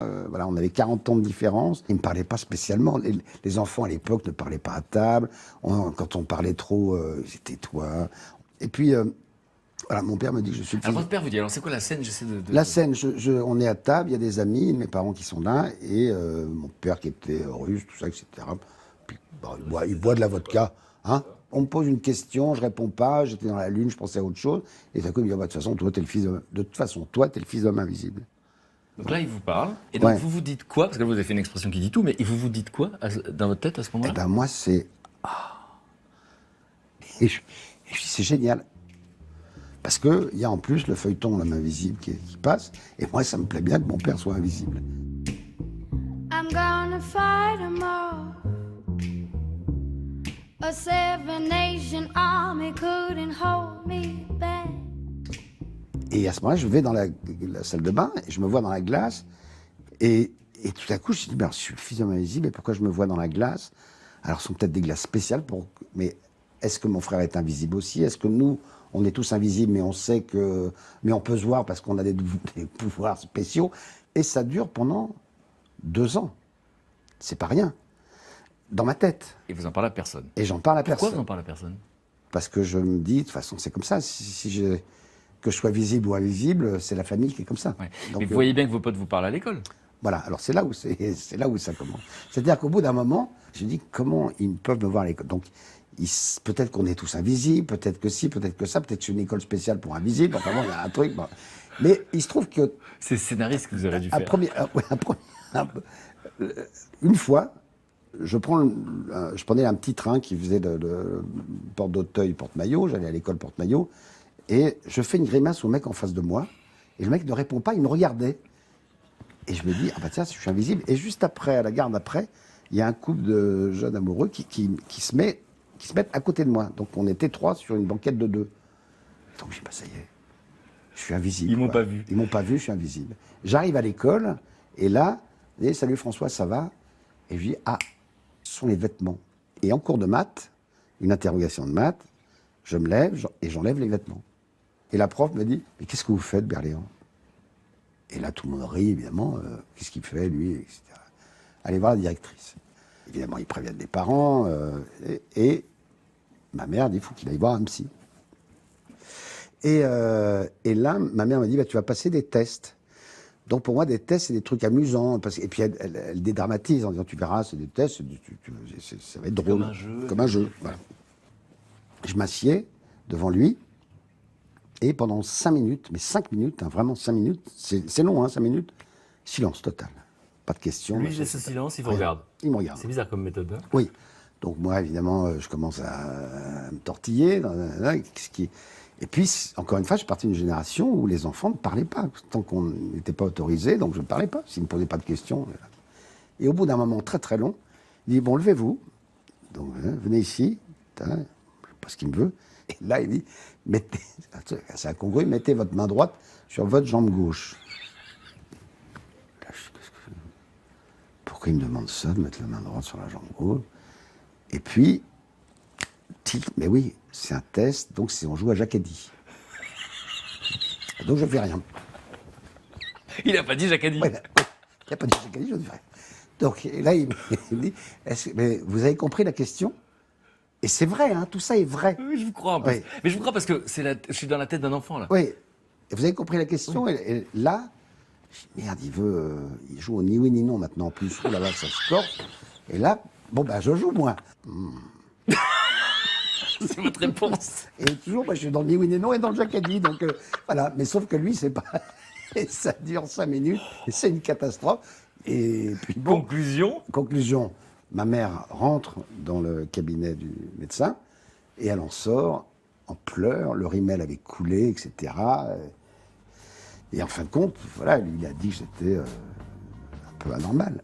Voilà, on avait 40 ans de différence. Ils ne me parlaient pas spécialement. Les enfants, à l'époque, ne parlaient pas à table. Quand on parlait trop, c'était toi. Et puis, voilà, mon père me dit que je suis le fils. Alors votre père vous dit, alors c'est quoi la scène? J'essaie de... La scène, on est à table, il y a des amis, mes parents qui sont là, et mon père qui était russe, tout ça, etc. Puis, bon, il boit de la vodka. Hein. On me pose une question, je réponds pas, j'étais dans la lune, je pensais à autre chose. Et d'un coup, il me dit, de toute façon, toi, t'es le fils d'homme invisible. Donc là, il vous parle, et donc Ouais. vous vous dites quoi? Parce que là, vous avez fait une expression qui dit tout, mais vous vous dites quoi dans votre tête à ce Eh moment-là? ben moi, c'est... Et je dis, c'est génial. Parce qu'il y a en plus le feuilleton L'homme invisible qui passe. Et moi, ça me plaît bien que mon père soit invisible. I'm gonna fight 'em all. A 7-nation army couldn't hold me back. Et à ce moment-là, je vais dans la salle de bain, et je me vois dans la glace. Et tout à coup, je me dis, ben, je suis le fils d'homme invisible, et pourquoi je me vois dans la glace? Alors, ce sont peut-être des glaces spéciales, mais est-ce que mon frère est invisible aussi? Est-ce que nous, on est tous invisibles, mais on sait que... Mais on peut se voir parce qu'on a des pouvoirs spéciaux. Et ça dure pendant 2 ans. C'est pas rien. Dans ma tête. Et vous en parlez à personne. Et j'en parle à Pourquoi personne. vous en parlez à personne? Parce que je me dis, de toute façon, c'est comme ça. Que je sois visible ou invisible, c'est la famille qui est comme ça. Ouais. Donc, Mais vous voyez bien que vos potes vous parlent à l'école. Voilà, alors c'est là où ça commence. C'est-à-dire qu'au bout d'un moment, je dis comment ils peuvent me voir à l'école. Donc peut-être qu'on est tous invisibles, peut-être que si, peut-être que ça, peut-être que c'est une école spéciale pour invisibles. Enfin bon, il y a un truc. Bon. Mais il se trouve que C'est scénariste que vous aurez dû faire. une fois, je prenais un petit train qui faisait de Porte d'Auteuil, Porte-Maillot. J'allais à l'école Porte-Maillot. Et je fais une grimace au mec en face de moi. Et le mec ne répond pas, il me regardait. Et je me dis, ah bah tiens, je suis invisible. Et juste après, à la gare d'après, il y a un couple de jeunes amoureux qui se mettent à côté de moi. Donc on était 3 sur une banquette de 2. Donc je dis, bah ça y est, je suis invisible. Ils m'ont pas vu. Ils m'ont pas vu, je suis invisible. J'arrive à l'école, et là, je dis, salut François, ça va? Et je dis, ah, ce sont les vêtements. Et en cours de maths, une interrogation de maths, je me lève et j'enlève les vêtements. Et la prof me dit, mais qu'est-ce que vous faites, Berléand? Et là, tout le monde rit, évidemment. Qu'est-ce qu'il fait, lui, etc. Allez voir la directrice. Évidemment, ils préviennent les parents. Et ma mère dit, il faut qu'il aille voir un psy. Et là, ma mère me dit, bah, tu vas passer des tests. Donc, pour moi, des tests, c'est des trucs amusants. Et puis, elle dédramatise en disant, tu verras, c'est des tests, ça va être drôle. Comme un jeu. Comme un jeu, voilà. Je m'assieds devant lui. Et pendant 5 minutes, mais 5 minutes, hein, vraiment 5 minutes, c'est long, hein, 5 minutes, silence total. Pas de questions. Lui, il laisse ce silence, il vous regarde. Il me regarde. C'est bizarre comme méthode. Hein? Oui. Donc moi, évidemment, je commence à me tortiller. Et puis, encore une fois, je suis parti d'une génération où les enfants ne parlaient pas. Tant qu'on n'était pas autorisé, donc je ne parlais pas. S'ils ne me posaient pas de questions. Et au bout d'un moment très très long, il dit, bon, levez-vous. Donc, venez ici. Je ne sais pas ce qu'il me veut. Et là, il dit, c'est incongru, mettez votre main droite sur votre jambe gauche. Là, pourquoi il me demande ça, de mettre la main droite sur la jambe gauche? Et puis, mais oui, c'est un test, donc on joue à Jacques-Eddy. Donc je ne fais rien. Il n'a pas dit Jacques-Eddy. Ouais, il n'a pas dit Jacques-Eddy, je ne fais rien. Donc et là, il me dit, mais vous avez compris la question? Et c'est vrai, hein, tout ça est vrai. Oui, je vous crois. En plus. Oui. Mais je vous crois parce que je suis dans la tête d'un enfant, là. Oui. Et vous avez compris la question? Oui. Et là, je dis, merde, il joue au ni oui ni non maintenant en plus. Oh là là, ça se corse. Et là, bon, ben, je joue, moi. C'est votre réponse. Et toujours, je suis dans le ni oui ni non et dans le Jacques-Eddy. Donc, voilà. Mais sauf que lui, c'est pas. Et ça dure 5 minutes. Et c'est une catastrophe. Et puis, bon. Conclusion. Ma mère rentre dans le cabinet du médecin et elle en sort en pleurs. Le rimel avait coulé, etc. Et en fin de compte, voilà, lui, il a dit que j'étais un peu anormal.